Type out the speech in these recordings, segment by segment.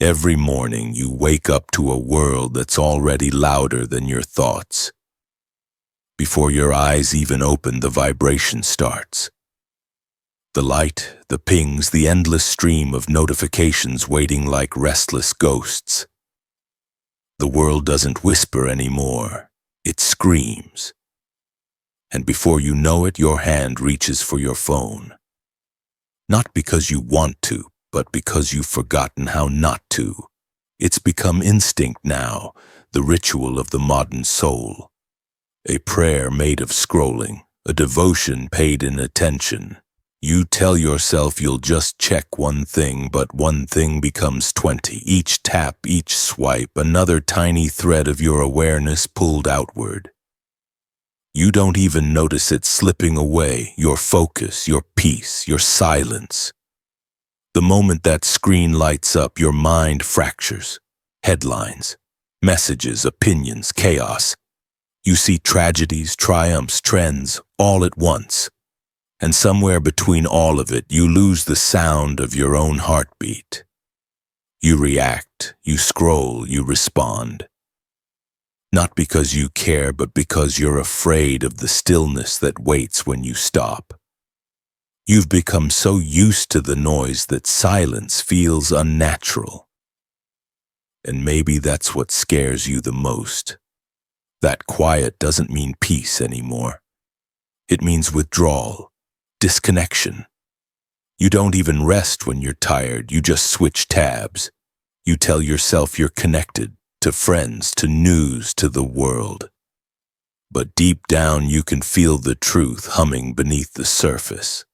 Every morning you wake up to a world that's already louder than your thoughts. Before your eyes even open, the vibration starts. The light, the pings, the endless stream of notifications waiting like restless ghosts. The world doesn't whisper anymore, it screams. And before you know it, your hand reaches for your phone. Not because you want to, but because you've forgotten how not to. It's become instinct now, the ritual of the modern soul. A prayer made of scrolling, a devotion paid in attention. You tell yourself you'll just check one thing, but one thing becomes 20. Each tap, each swipe, another tiny thread of your awareness pulled outward. You don't even notice it slipping away, your focus, your peace, your silence. The moment that screen lights up, your mind fractures. Headlines, messages, opinions, chaos. You see tragedies, triumphs, trends, all at once. And somewhere between all of it, you lose the sound of your own heartbeat. You react, you scroll, you respond. Not because you care, but because you're afraid of the stillness that waits when you stop. You've become so used to the noise that silence feels unnatural. And maybe that's what scares you the most. That quiet doesn't mean peace anymore. It means withdrawal, disconnection. You don't even rest when you're tired, you just switch tabs. You tell yourself you're connected to friends, to news, to the world. But deep down you can feel the truth humming beneath the surface.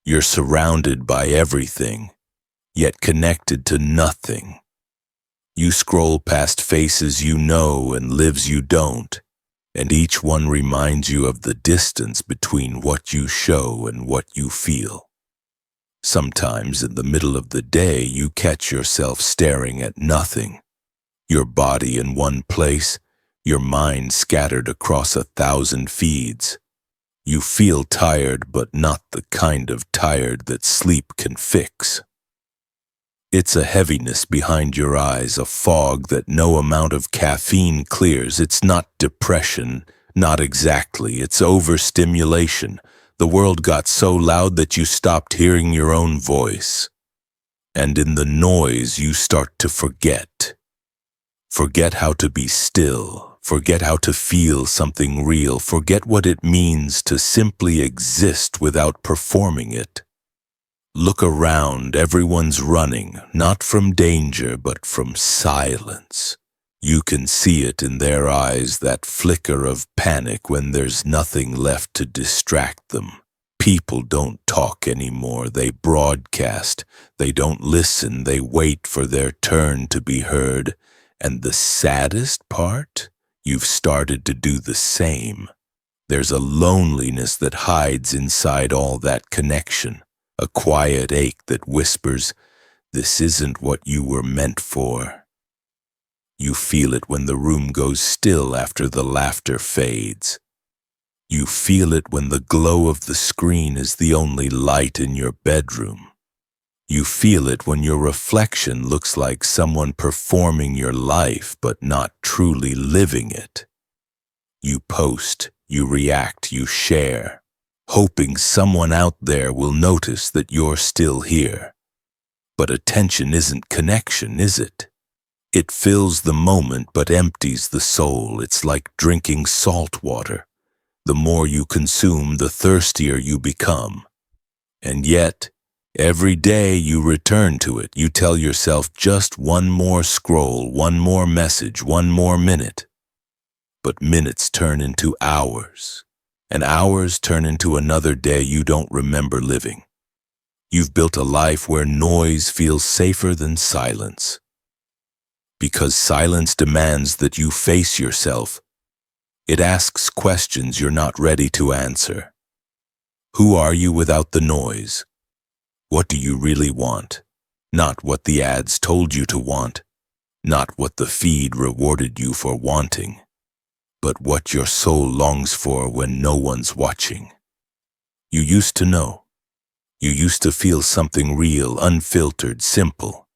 You're surrounded by everything, yet connected to nothing. You scroll past faces you know and lives you don't, and each one reminds you of the distance between what you show and what you feel. Sometimes in the middle of the day you catch yourself staring at nothing, your body in one place, your mind scattered across 1,000 feeds. You feel tired, but not the kind of tired that sleep can fix. It's a heaviness behind your eyes, a fog that no amount of caffeine clears. It's not depression, not exactly. It's overstimulation. The world got so loud that you stopped hearing your own voice. And in the noise, you start to forget. Forget how to be still. Forget how to feel something real. Forget what it means to simply exist without performing it. Look around, everyone's running, not from danger, but from silence. You can see it in their eyes, that flicker of panic when there's nothing left to distract them. People don't talk anymore, they broadcast. They don't listen, they wait for their turn to be heard. And the saddest part? You've started to do the same. There's a loneliness that hides inside all that connection. A quiet ache that whispers, "This isn't what you were meant for." You feel it when the room goes still after the laughter fades. You feel it when the glow of the screen is the only light in your bedroom. You feel it when your reflection looks like someone performing your life but not truly living it. You post, you react, you share, hoping someone out there will notice that you're still here. But attention isn't connection, is it? It fills the moment but empties the soul. It's like drinking salt water. The more you consume, the thirstier you become. And yet, every day you return to it. You tell yourself just one more scroll, one more message, one more minute. But minutes turn into hours. And hours turn into another day you don't remember living. You've built a life where noise feels safer than silence. Because silence demands that you face yourself. It asks questions you're not ready to answer. Who are you without the noise? What do you really want? Not what the ads told you to want. Not what the feed rewarded you for wanting. But what your soul longs for when no one's watching. You used to know. You used to feel something real, unfiltered, simple.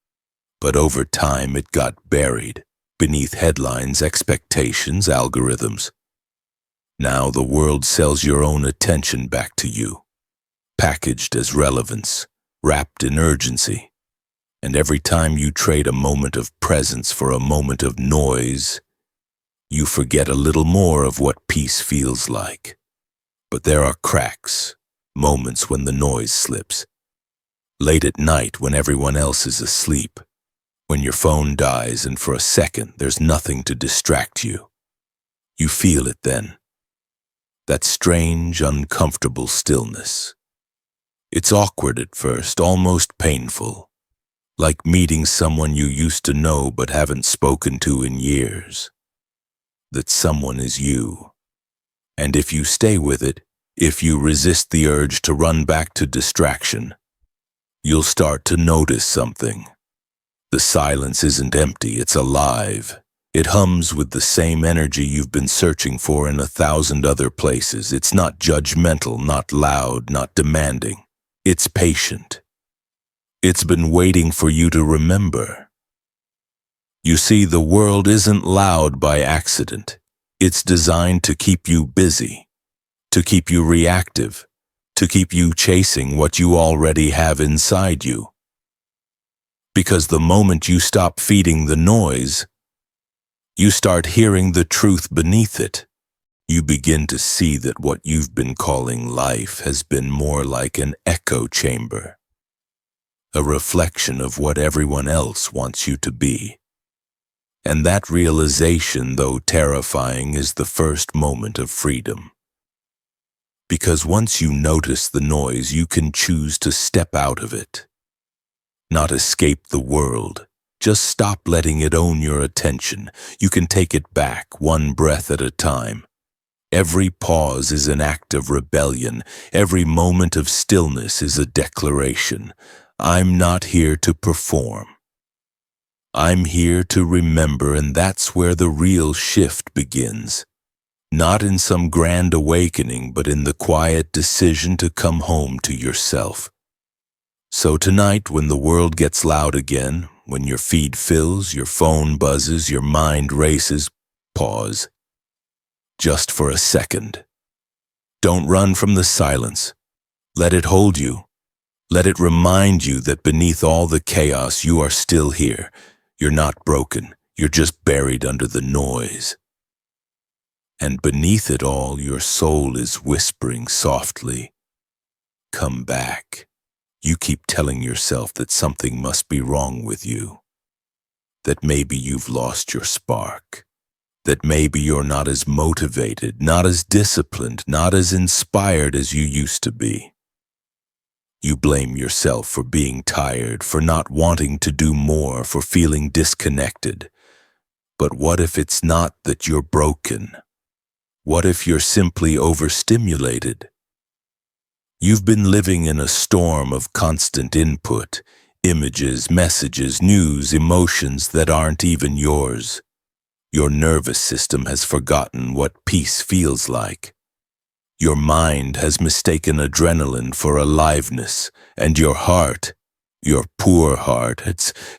But over time it got buried beneath headlines, expectations, algorithms. Now the world sells your own attention back to you, packaged as relevance, wrapped in urgency. And every time you trade a moment of presence for a moment of noise, you forget a little more of what peace feels like. But there are cracks, moments when the noise slips. Late at night when everyone else is asleep, when your phone dies and for a second there's nothing to distract you. You feel it then. That strange, uncomfortable stillness. It's awkward at first, almost painful, like meeting someone you used to know but haven't spoken to in years. That someone is you. And if you stay with it, if you resist the urge to run back to distraction, you'll start to notice something. The silence isn't empty, it's alive. It hums with the same energy you've been searching for in 1,000 other places. It's not judgmental, not loud, not demanding. It's patient. It's been waiting for you to remember. You see, the world isn't loud by accident. It's designed to keep you busy, to keep you reactive, to keep you chasing what you already have inside you. Because the moment you stop feeding the noise, you start hearing the truth beneath it. You begin to see that what you've been calling life has been more like an echo chamber, a reflection of what everyone else wants you to be. And that realization, though terrifying, is the first moment of freedom. Because once you notice the noise, you can choose to step out of it. Not escape the world. Just stop letting it own your attention. You can take it back, one breath at a time. Every pause is an act of rebellion. Every moment of stillness is a declaration. I'm not here to perform. I'm here to remember, and that's where the real shift begins. Not in some grand awakening, but in the quiet decision to come home to yourself. So tonight, when the world gets loud again, when your feed fills, your phone buzzes, your mind races, pause. Just for a second. Don't run from the silence. Let it hold you. Let it remind you that beneath all the chaos, you are still here. You're not broken. You're just buried under the noise. And beneath it all, your soul is whispering softly, "Come back." You keep telling yourself that something must be wrong with you, that maybe you've lost your spark, that maybe you're not as motivated, not as disciplined, not as inspired as you used to be. You blame yourself for being tired, for not wanting to do more, for feeling disconnected. But what if it's not that you're broken? What if you're simply overstimulated? You've been living in a storm of constant input, images, messages, news, emotions that aren't even yours. Your nervous system has forgotten what peace feels like. Your mind has mistaken adrenaline for aliveness, and your heart, your poor heart,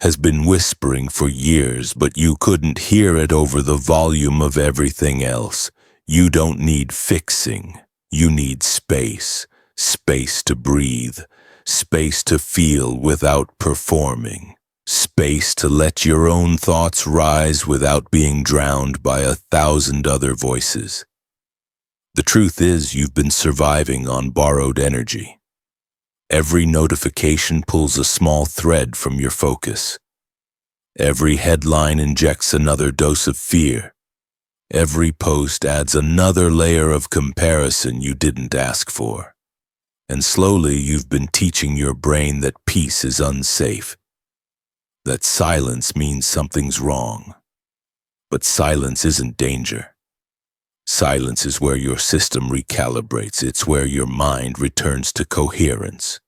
has been whispering for years, but you couldn't hear it over the volume of everything else. You don't need fixing. You need space. Space to breathe. Space to feel without performing. Space to let your own thoughts rise without being drowned by 1,000 other voices. The truth is, you've been surviving on borrowed energy. Every notification pulls a small thread from your focus. Every headline injects another dose of fear. Every post adds another layer of comparison you didn't ask for. And slowly you've been teaching your brain that peace is unsafe, that silence means something's wrong. But silence isn't danger. Silence is where your system recalibrates. It's where your mind returns to coherence.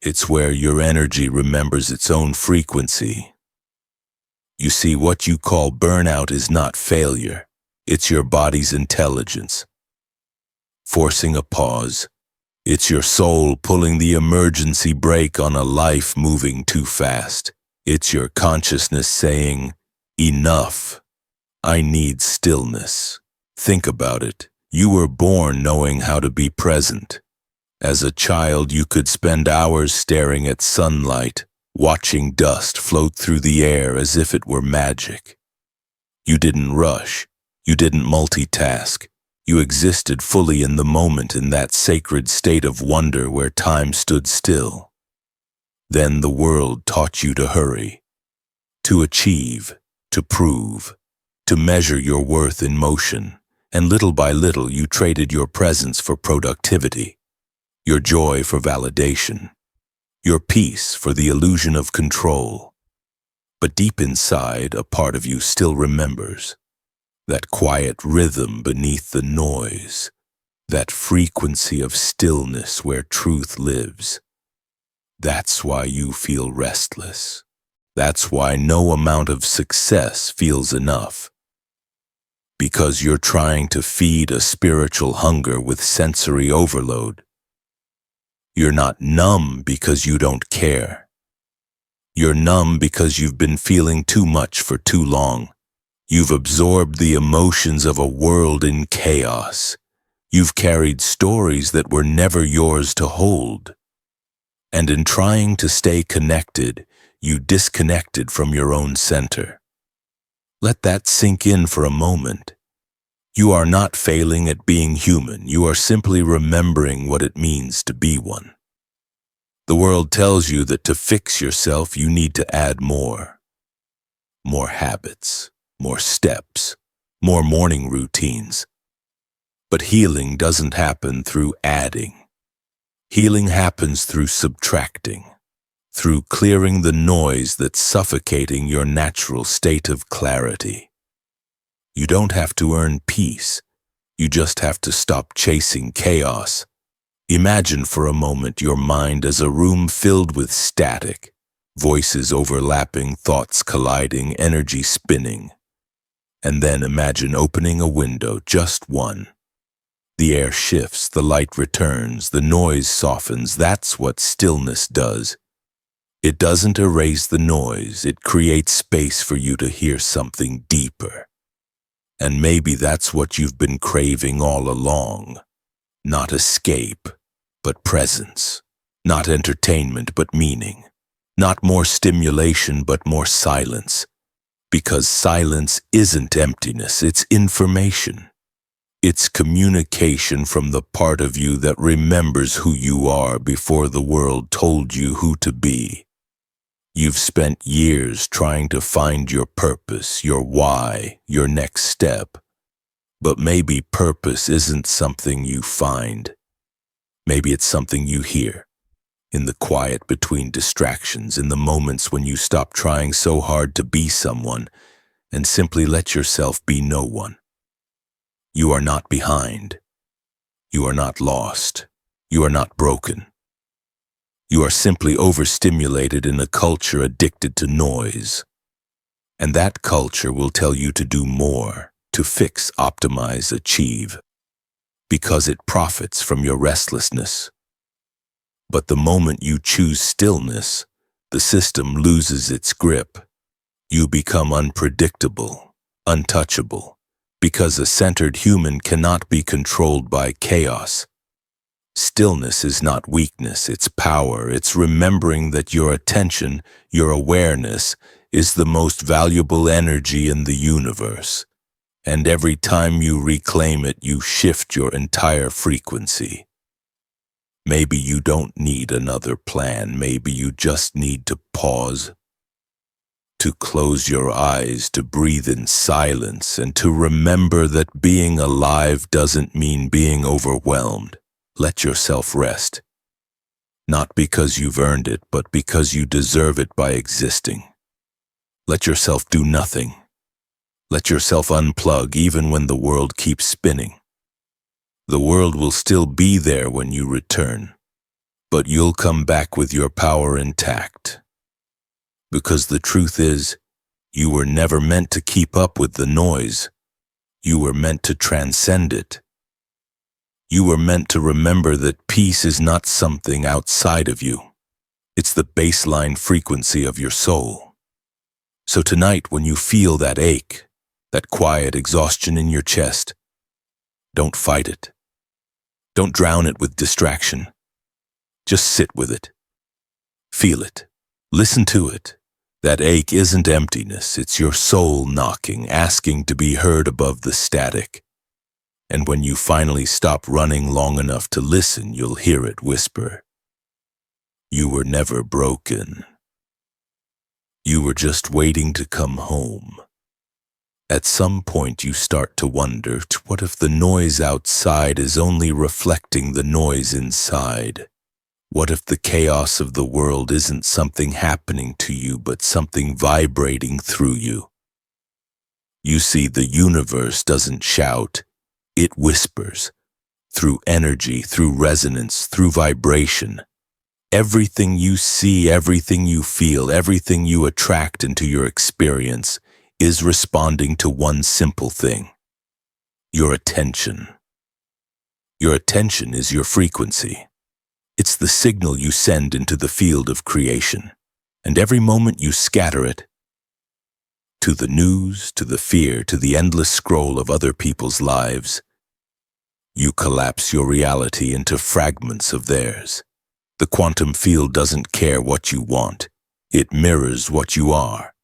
It's where your energy remembers its own frequency. You see, what you call burnout is not failure. It's your body's intelligence forcing a pause. It's your soul pulling the emergency brake on a life moving too fast. It's your consciousness saying, enough. I need stillness. Think about it. You were born knowing how to be present. As a child, you could spend hours staring at sunlight, watching dust float through the air as if it were magic. You didn't rush. You didn't multitask. You existed fully in the moment in that sacred state of wonder where time stood still. Then the world taught you to hurry, to achieve, to prove, to measure your worth in motion, and little by little you traded your presence for productivity, your joy for validation, your peace for the illusion of control. But deep inside, a part of you still remembers that quiet rhythm beneath the noise, that frequency of stillness where truth lives. That's why you feel restless. That's why no amount of success feels enough. Because you're trying to feed a spiritual hunger with sensory overload. You're not numb because you don't care. You're numb because you've been feeling too much for too long. You've absorbed the emotions of a world in chaos. You've carried stories that were never yours to hold. And in trying to stay connected, you disconnected from your own center. Let that sink in for a moment. You are not failing at being human. You are simply remembering what it means to be one. The world tells you that to fix yourself, you need to add more. More habits, more steps, more morning routines. But healing doesn't happen through adding. Healing happens through subtracting, through clearing the noise that's suffocating your natural state of clarity. You don't have to earn peace. You just have to stop chasing chaos. Imagine for a moment your mind as a room filled with static, voices overlapping, thoughts colliding, energy spinning. And then imagine opening a window, just one. The air shifts, the light returns, the noise softens. That's what stillness does. It doesn't erase the noise, it creates space for you to hear something deeper. And maybe that's what you've been craving all along. Not escape, but presence. Not entertainment, but meaning. Not more stimulation, but more silence. Because silence isn't emptiness, it's information. It's communication from the part of you that remembers who you are before the world told you who to be. You've spent years trying to find your purpose, your why, your next step. But maybe purpose isn't something you find. Maybe it's something you hear. In the quiet between distractions, in the moments when you stop trying so hard to be someone and simply let yourself be no one. You are not behind. You are not lost. You are not broken. You are simply overstimulated in a culture addicted to noise. And that culture will tell you to do more, to fix, optimize, achieve, because it profits from your restlessness. But the moment you choose stillness, the system loses its grip. You become unpredictable, untouchable. Because a centered human cannot be controlled by chaos. Stillness is not weakness, it's power. It's remembering that your attention, your awareness, is the most valuable energy in the universe. And every time you reclaim it, you shift your entire frequency. Maybe you don't need another plan. Maybe you just need to pause. To close your eyes, to breathe in silence, and to remember that being alive doesn't mean being overwhelmed. Let yourself rest. Not because you've earned it, but because you deserve it by existing. Let yourself do nothing. Let yourself unplug even when the world keeps spinning. The world will still be there when you return, but you'll come back with your power intact. Because the truth is, you were never meant to keep up with the noise. You were meant to transcend it. You were meant to remember that peace is not something outside of you. It's the baseline frequency of your soul. So tonight, when you feel that ache, that quiet exhaustion in your chest, don't fight it. Don't drown it with distraction. Just sit with it. Feel it. Listen to it. That ache isn't emptiness, it's your soul knocking, asking to be heard above the static. And when you finally stop running long enough to listen, you'll hear it whisper, "You were never broken. You were just waiting to come home." At some point you start to wonder, what if the noise outside is only reflecting the noise inside? What if the chaos of the world isn't something happening to you, but something vibrating through you? You see, the universe doesn't shout, it whispers. Through energy, through resonance, through vibration. Everything you see, everything you feel, everything you attract into your experience is responding to one simple thing: your attention. Your attention is your frequency. It's the signal you send into the field of creation, and every moment you scatter it to the news, to the fear, to the endless scroll of other people's lives, you collapse your reality into fragments of theirs. The quantum field doesn't care what you want. It mirrors what you are.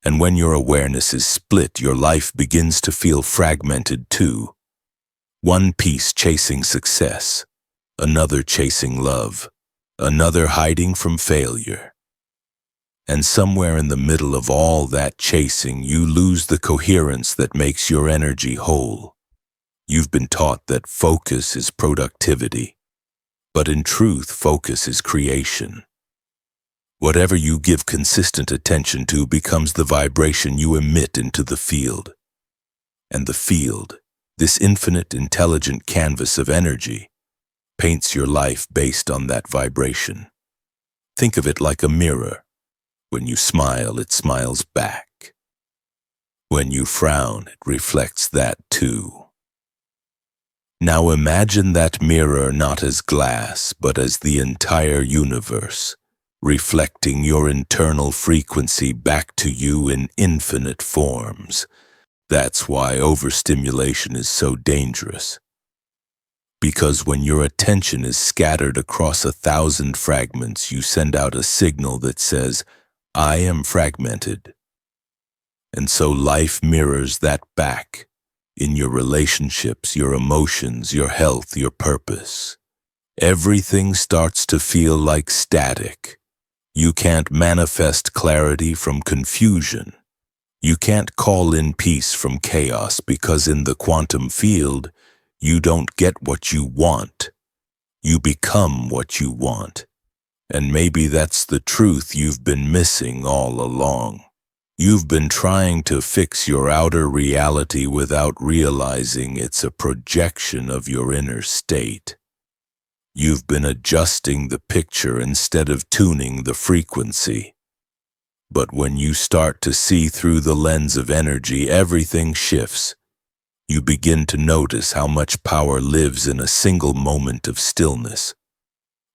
And when your awareness is split, your life begins to feel fragmented too. One piece chasing success, another chasing love, another hiding from failure. And somewhere in the middle of all that chasing, you lose the coherence that makes your energy whole. You've been taught that focus is productivity, but in truth, focus is creation. Whatever you give consistent attention to becomes the vibration you emit into the field. And the field, this infinite, intelligent canvas of energy, paints your life based on that vibration. Think of it like a mirror. When you smile, it smiles back. When you frown, it reflects that too. Now imagine that mirror not as glass, but as the entire universe, reflecting your internal frequency back to you in infinite forms. That's why overstimulation is so dangerous. Because when your attention is scattered across 1,000 fragments, you send out a signal that says, "I am fragmented." And so life mirrors that back in your relationships, your emotions, your health, your purpose. Everything starts to feel like static. You can't manifest clarity from confusion. You can't call in peace from chaos, because in the quantum field, you don't get what you want. You become what you want. And maybe that's the truth you've been missing all along. You've been trying to fix your outer reality without realizing it's a projection of your inner state. You've been adjusting the picture instead of tuning the frequency. But when you start to see through the lens of energy, everything shifts. You begin to notice how much power lives in a single moment of stillness.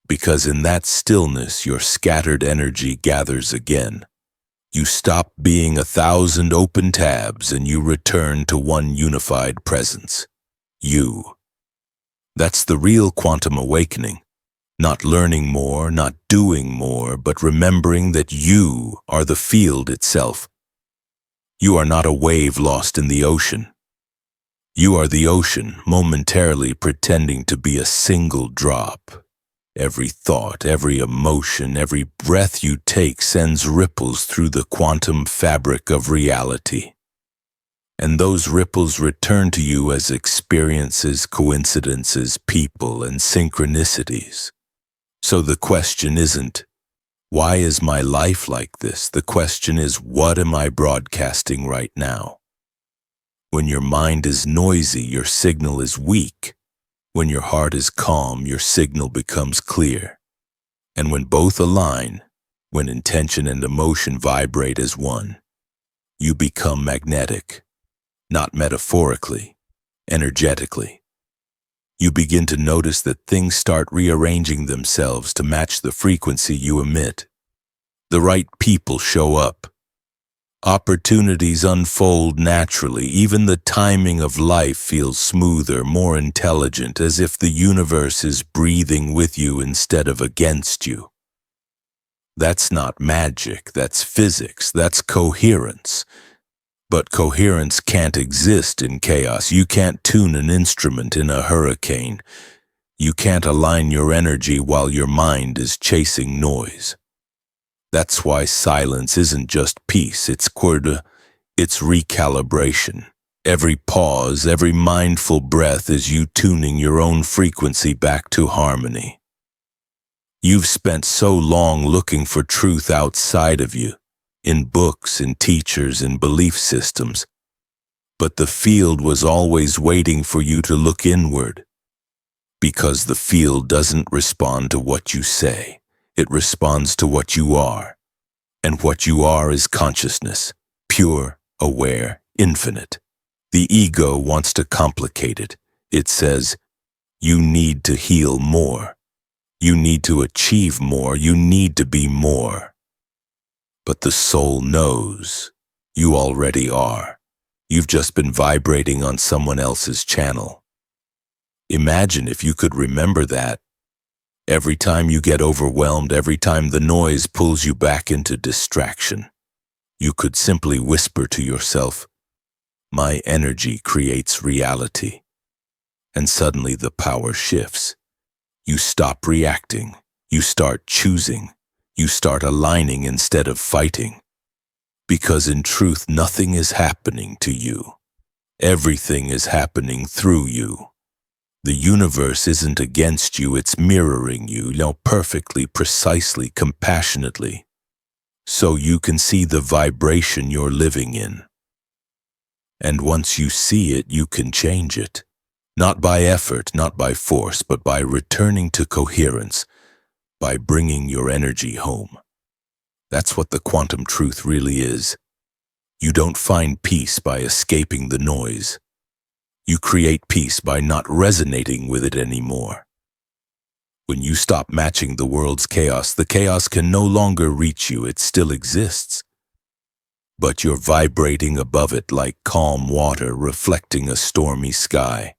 Because in that stillness, your scattered energy gathers again. You stop being 1,000 open tabs and you return to one unified presence. You. That's the real quantum awakening. Not learning more, not doing more, but remembering that you are the field itself. You are not a wave lost in the ocean. You are the ocean momentarily pretending to be a single drop. Every thought, every emotion, every breath you take sends ripples through the quantum fabric of reality. And those ripples return to you as experiences, coincidences, people, and synchronicities. So the question isn't, why is my life like this? The question is, what am I broadcasting right now? When your mind is noisy, your signal is weak. When your heart is calm, your signal becomes clear. And when both align, when intention and emotion vibrate as one, you become magnetic, not metaphorically, energetically. You begin to notice that things start rearranging themselves to match the frequency you emit. The right people show up. Opportunities unfold naturally. Even the timing of life feels smoother, more intelligent, as if the universe is breathing with you instead of against you. That's not magic, that's physics, that's coherence. But coherence can't exist in chaos. You can't tune an instrument in a hurricane. You can't align your energy while your mind is chasing noise. That's why silence isn't just peace, it's recalibration. Every pause, every mindful breath is you tuning your own frequency back to harmony. You've spent so long looking for truth outside of you, in books, in teachers, in belief systems, but the field was always waiting for you to look inward. Because the field doesn't respond to what you say, it responds to what you are. And what you are is consciousness, pure, aware, infinite. The ego wants to complicate it. It says, you need to heal more. You need to achieve more. You need to be more. But the soul knows you already are. You've just been vibrating on someone else's channel. Imagine if you could remember that. Every time you get overwhelmed, every time the noise pulls you back into distraction, you could simply whisper to yourself, my energy creates reality. And suddenly the power shifts. You stop reacting. You start choosing. You start aligning instead of fighting. Because in truth, nothing is happening to you. Everything is happening through you. The universe isn't against you, it's mirroring you, perfectly, precisely, compassionately. So you can see the vibration you're living in. And once you see it, you can change it. Not by effort, not by force, but by returning to coherence, by bringing your energy home. That's what the quantum truth really is. You don't find peace by escaping the noise. You create peace by not resonating with it anymore. When you stop matching the world's chaos, the chaos can no longer reach you. It still exists. But you're vibrating above it like calm water reflecting a stormy sky.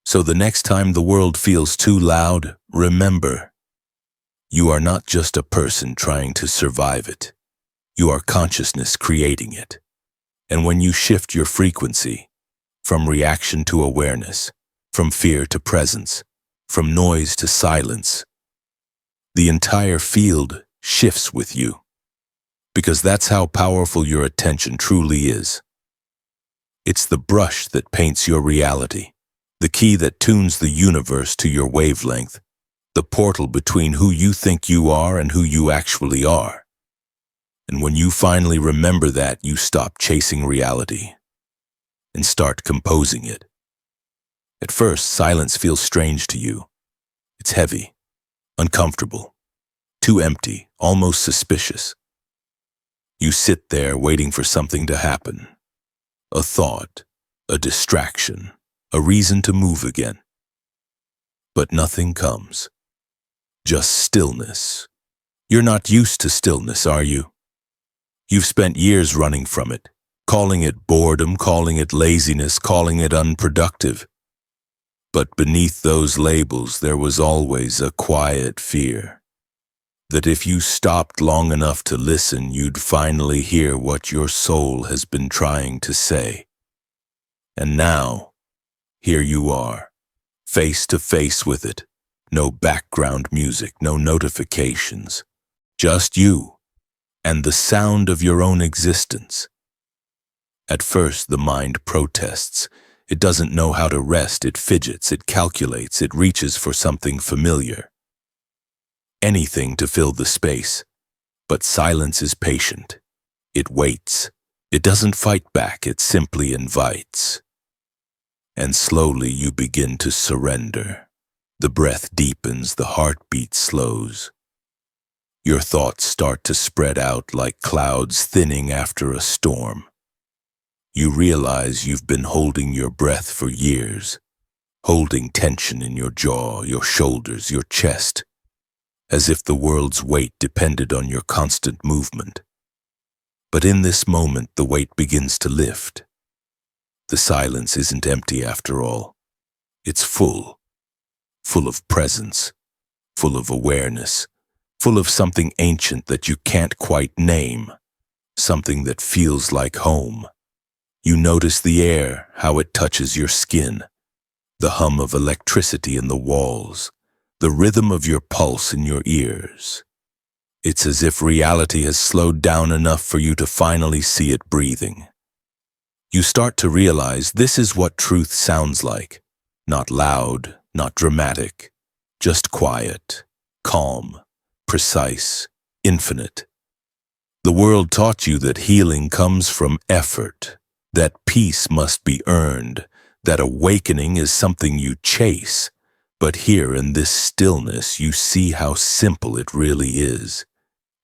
So the next time the world feels too loud, remember, you are not just a person trying to survive it. You are consciousness creating it. And when you shift your frequency, from reaction to awareness, from fear to presence, from noise to silence, the entire field shifts with you. Because that's how powerful your attention truly is. It's the brush that paints your reality, the key that tunes the universe to your wavelength, the portal between who you think you are and who you actually are. And when you finally remember that, you stop chasing reality and start composing it. At first, silence feels strange to you. It's heavy, uncomfortable, too empty, almost suspicious. You sit there waiting for something to happen. A thought, a distraction, a reason to move again. But nothing comes. Just stillness. You're not used to stillness, are you? You've spent years running from it, calling it boredom, calling it laziness, calling it unproductive. But beneath those labels, there was always a quiet fear that if you stopped long enough to listen, you'd finally hear what your soul has been trying to say. And now, here you are, face to face with it. No background music, no notifications. Just you and the sound of your own existence. At first, the mind protests. It doesn't know how to rest. It fidgets, it calculates, it reaches for something familiar. Anything to fill the space. But silence is patient. It waits. It doesn't fight back, it simply invites. And slowly you begin to surrender. The breath deepens, the heartbeat slows. Your thoughts start to spread out like clouds thinning after a storm. You realize you've been holding your breath for years, holding tension in your jaw, your shoulders, your chest, as if the world's weight depended on your constant movement. But in this moment, the weight begins to lift. The silence isn't empty after all. It's full of presence, full of awareness, full of something ancient that you can't quite name, something that feels like home. You notice the air, how it touches your skin, the hum of electricity in the walls, the rhythm of your pulse in your ears. It's as if reality has slowed down enough for you to finally see it breathing. You start to realize this is what truth sounds like. Not loud, not dramatic, just quiet, calm, precise, infinite. The world taught you that healing comes from effort, that peace must be earned, that awakening is something you chase. But here in this stillness, you see how simple it really is.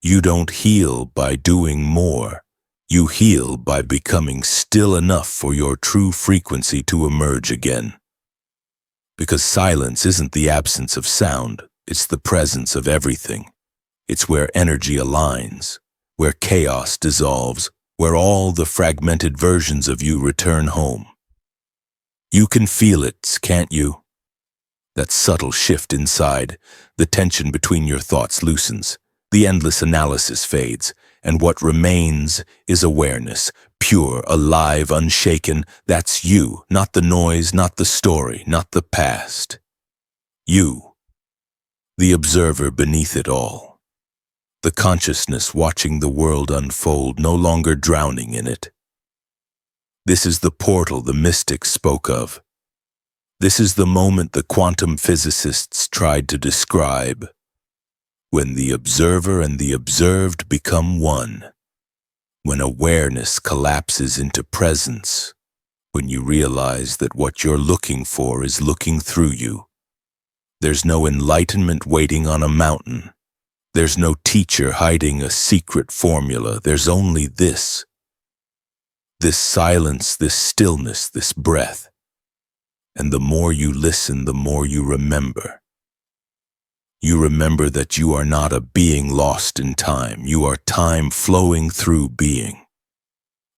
You don't heal by doing more. You heal by becoming still enough for your true frequency to emerge again. Because silence isn't the absence of sound, it's the presence of everything. It's where energy aligns, where chaos dissolves, where all the fragmented versions of you return home. You can feel it, can't you? That subtle shift inside, the tension between your thoughts loosens, the endless analysis fades, and what remains is awareness, pure, alive, unshaken. That's you, not the noise, not the story, not the past. You, the observer beneath it all. The consciousness watching the world unfold, no longer drowning in it. This is the portal the mystics spoke of. This is the moment the quantum physicists tried to describe. When the observer and the observed become one. When awareness collapses into presence. When you realize that what you're looking for is looking through you. There's no enlightenment waiting on a mountain. There's no teacher hiding a secret formula. There's only this. This silence, this stillness, this breath. And the more you listen, the more you remember. You remember that you are not a being lost in time. You are time flowing through being.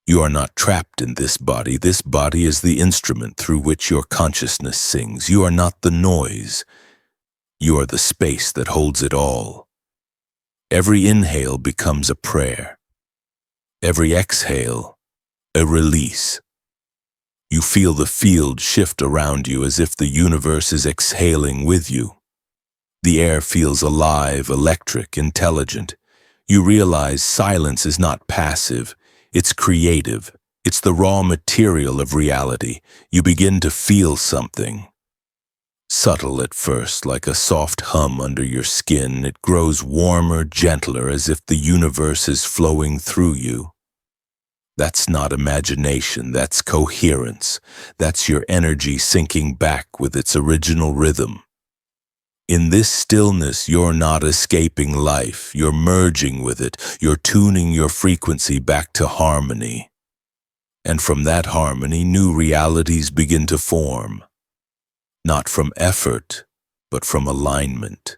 You are not trapped in this body. This body is the instrument through which your consciousness sings. You are not the noise. You are the space that holds it all. Every inhale becomes a prayer. Every exhale, a release. You feel the field shift around you as if the universe is exhaling with you. The air feels alive, electric, intelligent. You realize silence is not passive, it's creative. It's the raw material of reality. You begin to feel something. Subtle at first, like a soft hum under your skin, it grows warmer, gentler, as if the universe is flowing through you. That's not imagination, that's coherence. That's your energy sinking back with its original rhythm. In this stillness, you're not escaping life, you're merging with it, you're tuning your frequency back to harmony. And from that harmony, new realities begin to form. Not from effort, but from alignment.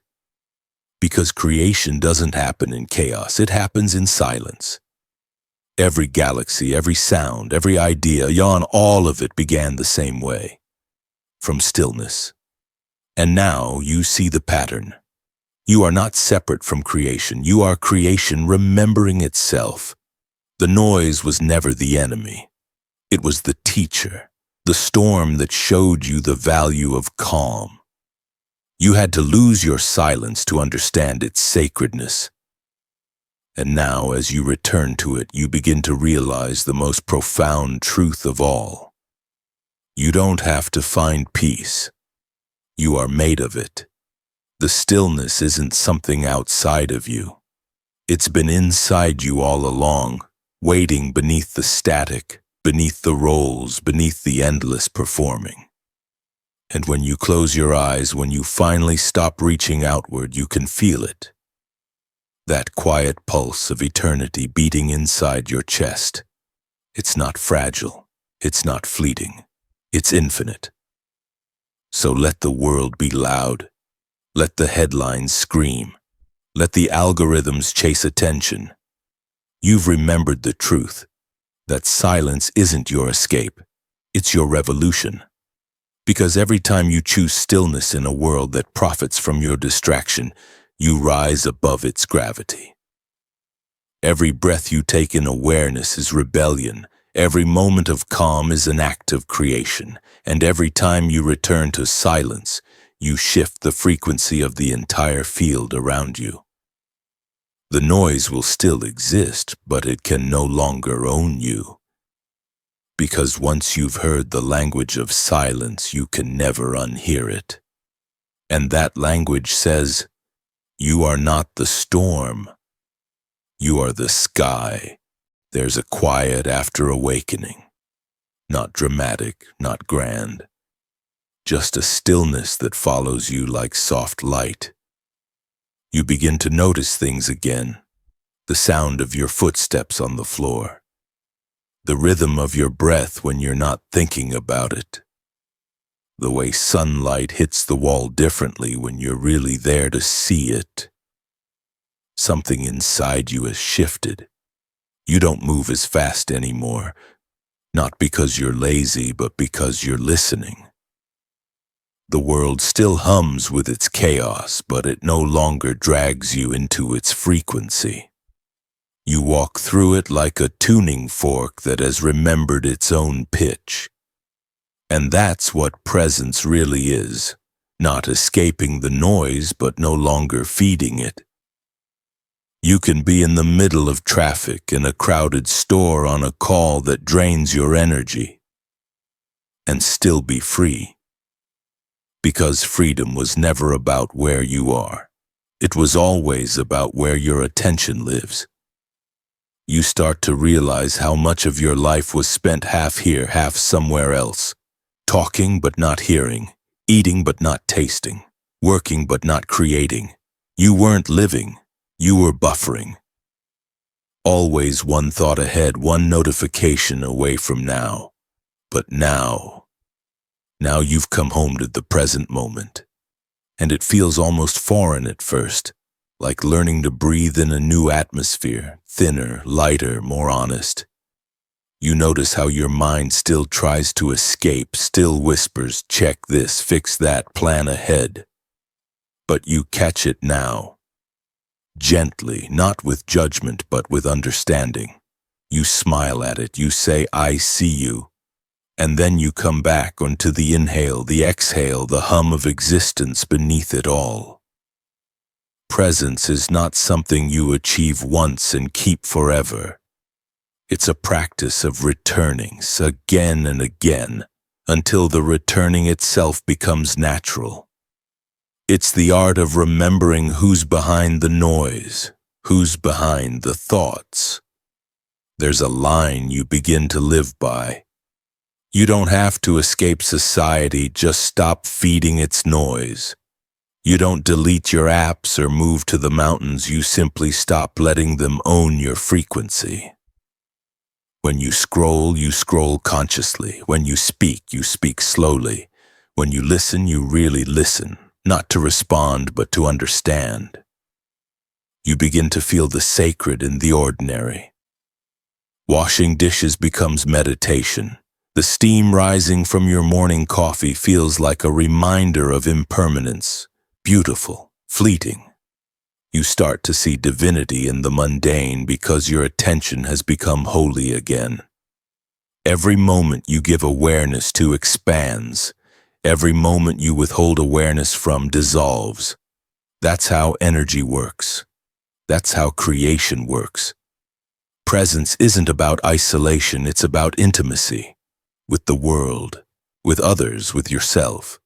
Because creation doesn't happen in chaos, it happens in silence. Every galaxy, every sound, every idea, all of it began the same way. From stillness. And now you see the pattern. You are not separate from creation. You are creation remembering itself. The noise was never the enemy. It was the teacher, the storm that showed you the value of calm. You had to lose your silence to understand its sacredness. And now, as you return to it, you begin to realize the most profound truth of all. You don't have to find peace. You are made of it. The stillness isn't something outside of you. It's been inside you all along, waiting beneath the static, beneath the roles, beneath the endless performing. And when you close your eyes, when you finally stop reaching outward, you can feel it. That quiet pulse of eternity beating inside your chest. It's not fragile. It's not fleeting. It's infinite. So let the world be loud. Let the headlines scream. Let the algorithms chase attention. You've remembered the truth, that silence isn't your escape, it's your revolution. Because every time you choose stillness in a world that profits from your distraction, you rise above its gravity. Every breath you take in awareness is rebellion. Every moment of calm is an act of creation. And every time you return to silence, you shift the frequency of the entire field around you. The noise will still exist, but it can no longer own you. Because once you've heard the language of silence, you can never unhear it. And that language says, you are not the storm. You are the sky. There's a quiet after awakening. Not dramatic, not grand. Just a stillness that follows you like soft light. You begin to notice things again. The sound of your footsteps on the floor. The rhythm of your breath when you're not thinking about it. The way sunlight hits the wall differently when you're really there to see it. Something inside you has shifted. You don't move as fast anymore, not because you're lazy, but because you're listening. The world still hums with its chaos, but it no longer drags you into its frequency. You walk through it like a tuning fork that has remembered its own pitch. And that's what presence really is, not escaping the noise, but no longer feeding it. You can be in the middle of traffic, in a crowded store, on a call that drains your energy, and still be free. Because freedom was never about where you are. It was always about where your attention lives. You start to realize how much of your life was spent half here, half somewhere else. Talking but not hearing, eating but not tasting, working but not creating. You weren't living. You were buffering. Always one thought ahead, one notification away from now. But now you've come home to the present moment. And it feels almost foreign at first, like learning to breathe in a new atmosphere, thinner, lighter, more honest. You notice how your mind still tries to escape, still whispers, check this, fix that, plan ahead. But you catch it now. Gently, not with judgment, but with understanding. You smile at it, you say, I see you. And then you come back onto the inhale, the exhale, the hum of existence beneath it all. Presence is not something you achieve once and keep forever. It's a practice of returning again and again, until the returning itself becomes natural. It's the art of remembering who's behind the noise, who's behind the thoughts. There's a line you begin to live by. You don't have to escape society, just stop feeding its noise. You don't delete your apps or move to the mountains, you simply stop letting them own your frequency. When you scroll consciously. When you speak slowly. When you listen, you really listen. Not to respond, but to understand. You begin to feel the sacred in the ordinary. Washing dishes becomes meditation. The steam rising from your morning coffee feels like a reminder of impermanence, beautiful, fleeting. You start to see divinity in the mundane because your attention has become holy again. Every moment you give awareness to expands. Every moment you withhold awareness from dissolves. That's how energy works. That's how creation works. Presence isn't about isolation, it's about intimacy. With the world, with others, with yourself.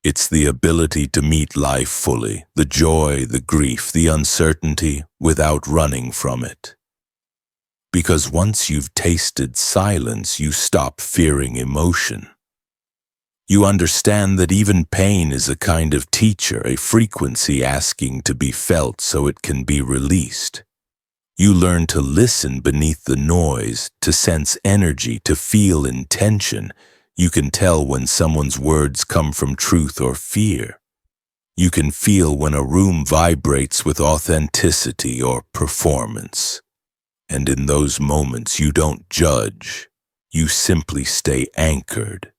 It's the ability to meet life fully, the joy, the grief, the uncertainty, without running from it. Because once you've tasted silence, you stop fearing emotion. You understand that even pain is a kind of teacher, a frequency asking to be felt so it can be released. You learn to listen beneath the noise, to sense energy, to feel intention. You can tell when someone's words come from truth or fear. You can feel when a room vibrates with authenticity or performance. And in those moments you don't judge, you simply stay anchored.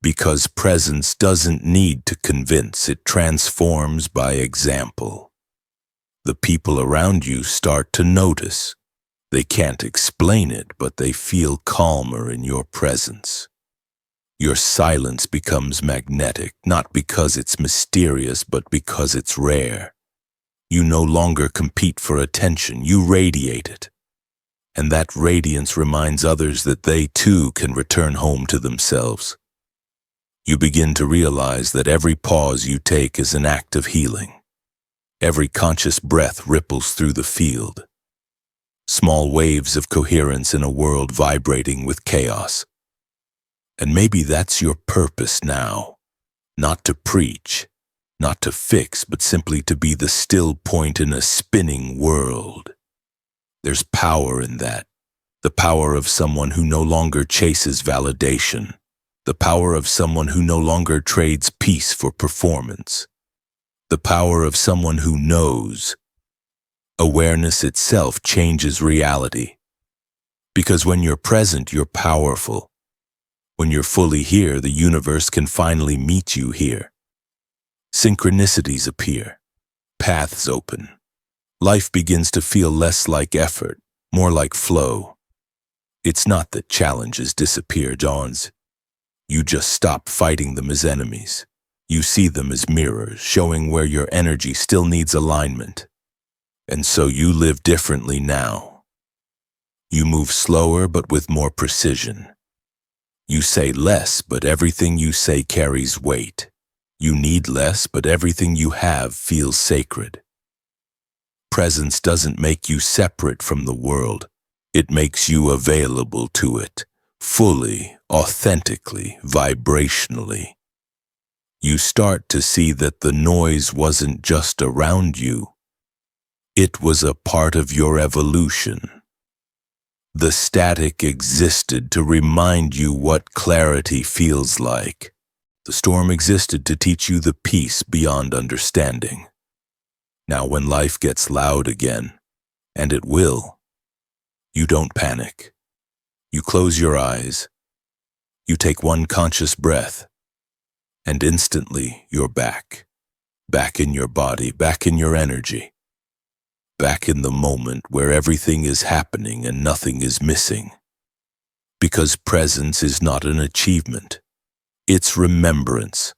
Because presence doesn't need to convince, it transforms by example. The people around you start to notice. They can't explain it, but they feel calmer in your presence. Your silence becomes magnetic, not because it's mysterious, but because it's rare. You no longer compete for attention, you radiate it. And that radiance reminds others that they too can return home to themselves. You begin to realize that every pause you take is an act of healing. Every conscious breath ripples through the field. Small waves of coherence in a world vibrating with chaos. And maybe that's your purpose now. Not to preach, not to fix, but simply to be the still point in a spinning world. There's power in that. The power of someone who no longer chases validation. The power of someone who no longer trades peace for performance. The power of someone who knows. Awareness itself changes reality. Because when you're present, you're powerful. When you're fully here, the universe can finally meet you here. Synchronicities appear. Paths open. Life begins to feel less like effort, more like flow. It's not that challenges disappear, Johns. You just stop fighting them as enemies. You see them as mirrors, showing where your energy still needs alignment. And so you live differently now. You move slower but with more precision. You say less, but everything you say carries weight. You need less, but everything you have feels sacred. Presence doesn't make you separate from the world. It makes you available to it, fully, authentically, vibrationally. You start to see that the noise wasn't just around you. It was a part of your evolution. The static existed to remind you what clarity feels like. The storm existed to teach you the peace beyond understanding. Now when life gets loud again, and it will, you don't panic. You close your eyes. You take one conscious breath, and instantly you're back. Back in your body, back in your energy. Back in the moment where everything is happening and nothing is missing. Because presence is not an achievement. It's remembrance.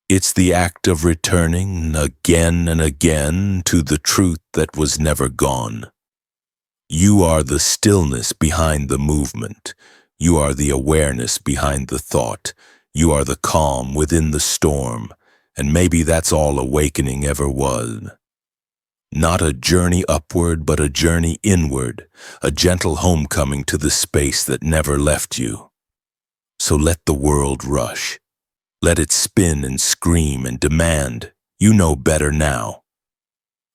It's the act of returning again and again to the truth that was never gone. You are the stillness behind the movement. You are the awareness behind the thought. You are the calm within the storm. And maybe that's all awakening ever was. Not a journey upward, but a journey inward, a gentle homecoming to the space that never left you. So let the world rush. Let it spin and scream and demand. You know better now.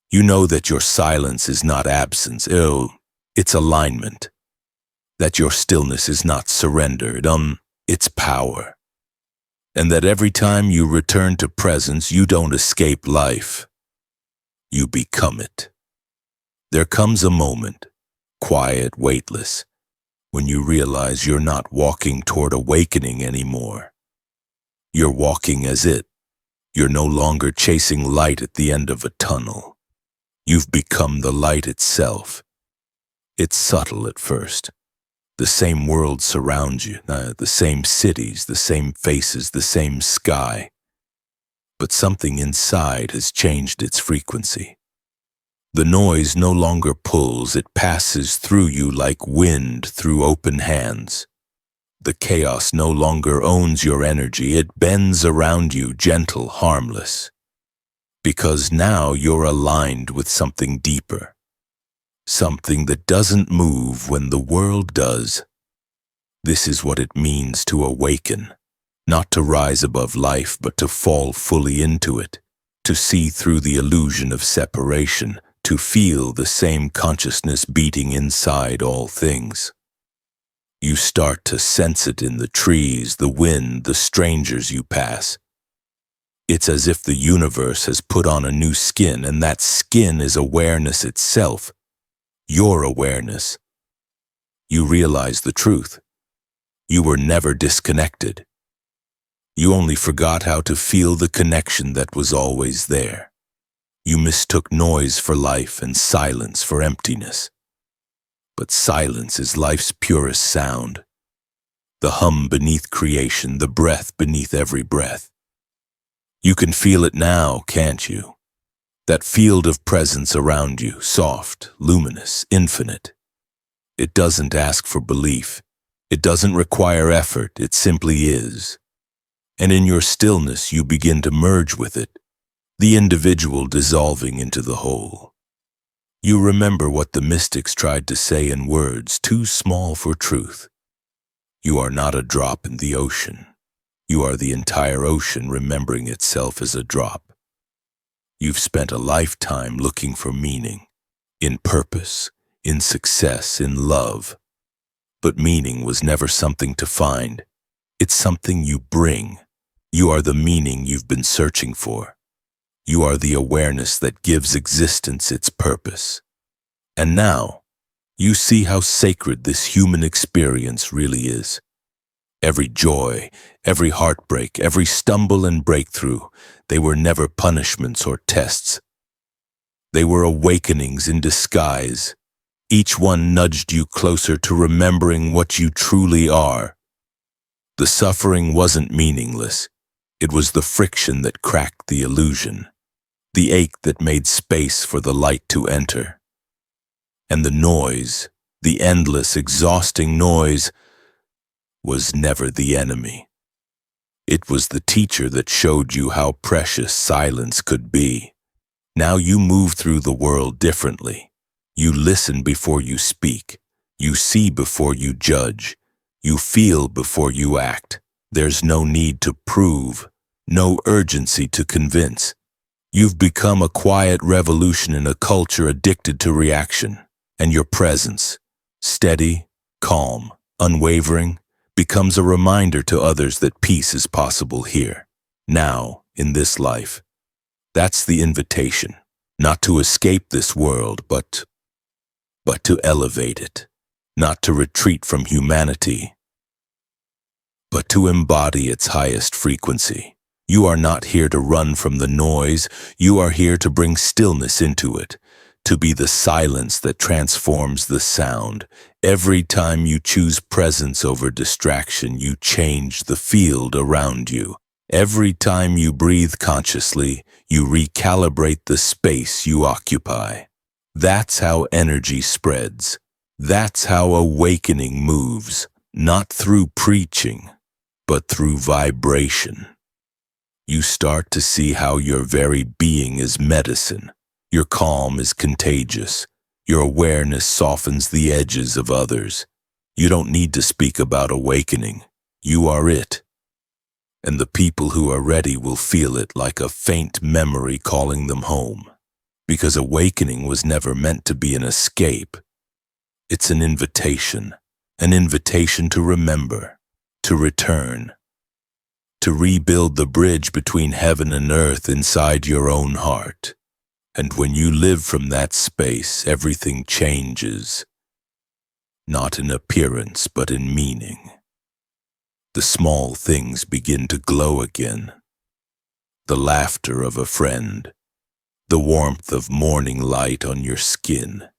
You know that your silence is not absence, it's alignment. That your stillness is not surrender, it's power. And that every time you return to presence, you don't escape life. You become it. There comes a moment, quiet, weightless, when you realize you're not walking toward awakening anymore. You're walking as it. You're no longer chasing light at the end of a tunnel. You've become the light itself. It's subtle at first. The same world surrounds you, the same cities, the same faces, the same sky. But something inside has changed its frequency. The noise no longer pulls, it passes through you like wind through open hands. The chaos no longer owns your energy, it bends around you, gentle, harmless. Because now you're aligned with something deeper. Something that doesn't move when the world does. This is what it means to awaken. Not to rise above life, but to fall fully into it. To see through the illusion of separation. To feel the same consciousness beating inside all things. You start to sense it in the trees, the wind, the strangers you pass. It's as if the universe has put on a new skin, and that skin is awareness itself. your awareness. You realize the truth. You were never disconnected. You only forgot how to feel the connection that was always there. You mistook noise for life and silence for emptiness. But silence is life's purest sound. The hum beneath creation, the breath beneath every breath. You can feel it now, can't you? That field of presence around you, soft, luminous, infinite. It doesn't ask for belief. It doesn't require effort. It simply is. And in your stillness, you begin to merge with it, the individual dissolving into the whole. You remember what the mystics tried to say in words too small for truth. You are not a drop in the ocean. You are the entire ocean remembering itself as a drop. You've spent a lifetime looking for meaning, in purpose, in success, in love. But meaning was never something to find. It's something you bring. You are the meaning you've been searching for. You are the awareness that gives existence its purpose. And now, you see how sacred this human experience really is. Every joy, every heartbreak, every stumble and breakthrough, they were never punishments or tests. They were awakenings in disguise. Each one nudged you closer to remembering what you truly are. The suffering wasn't meaningless. It was the friction that cracked the illusion, the ache that made space for the light to enter. And the noise, the endless, exhausting noise, was never the enemy. It was the teacher that showed you how precious silence could be. Now you move through the world differently. You listen before you speak. You see before you judge. You feel before you act. There's no need to prove, no urgency to convince. You've become a quiet revolution in a culture addicted to reaction, and your presence, steady, calm, unwavering, becomes a reminder to others that peace is possible here, now, in this life. That's the invitation, not to escape this world, but to elevate it, not to retreat from humanity, but to embody its highest frequency. You are not here to run from the noise. You are here to bring stillness into it, to be the silence that transforms the sound. Every time you choose presence over distraction, you change the field around you. Every time you breathe consciously, you recalibrate the space you occupy. That's how energy spreads. That's how awakening moves, not through preaching, but through vibration. You start to see how your very being is medicine. Your calm is contagious. Your awareness softens the edges of others. You don't need to speak about awakening. You are it. And the people who are ready will feel it like a faint memory calling them home. Because awakening was never meant to be an escape. It's an invitation to remember, to return, to rebuild the bridge between heaven and earth inside your own heart. And when you live from that space, everything changes, not in appearance, but in meaning. The small things begin to glow again. The laughter of a friend, the warmth of morning light on your skin,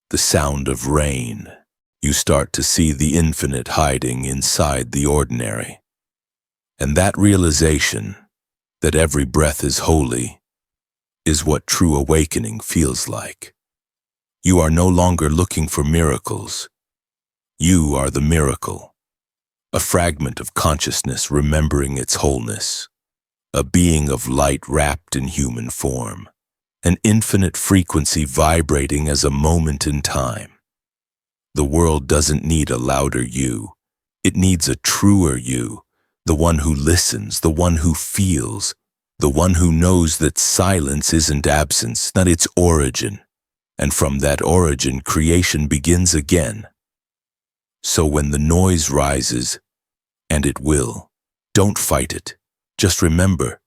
the sound of rain. You start to see the infinite hiding inside the ordinary. And that realization, that every breath is holy, is what true awakening feels like. You are no longer looking for miracles. You are the miracle, a fragment of consciousness remembering its wholeness, a being of light wrapped in human form, an infinite frequency vibrating as a moment in time. The world doesn't need a louder you. It needs a truer you, the one who listens, the one who feels, the one who knows that silence isn't absence, not its origin. And from that origin, creation begins again. So when the noise rises, and it will, don't fight it. Just remember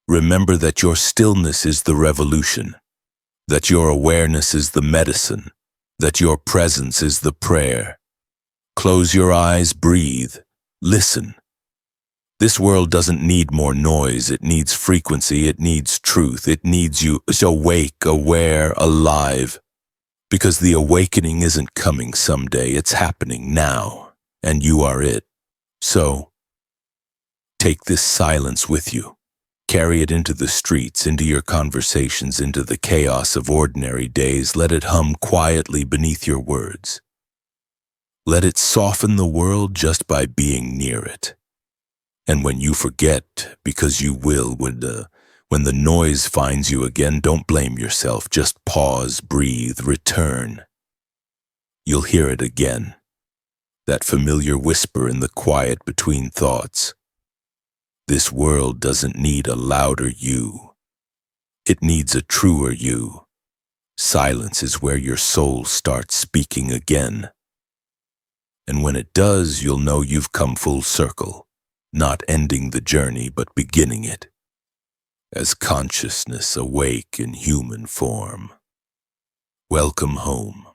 that your stillness is the revolution, that your awareness is the medicine, that your presence is the prayer. Close your eyes, breathe, listen. This world doesn't need more noise, it needs frequency, it needs truth, it needs you awake, aware, alive. Because the awakening isn't coming someday, it's happening now, and you are it. So, take this silence with you. Carry it into the streets, into your conversations, into the chaos of ordinary days. Let it hum quietly beneath your words. Let it soften the world just by being near it. And when you forget, because you will, when the noise finds you again, don't blame yourself. Just pause, breathe, return. You'll hear it again. That familiar whisper in the quiet between thoughts. This world doesn't need a louder you. It needs a truer you. Silence is where your soul starts speaking again. And when it does, you'll know you've come full circle. Not ending the journey, but beginning it, as consciousness awake in human form. Welcome home.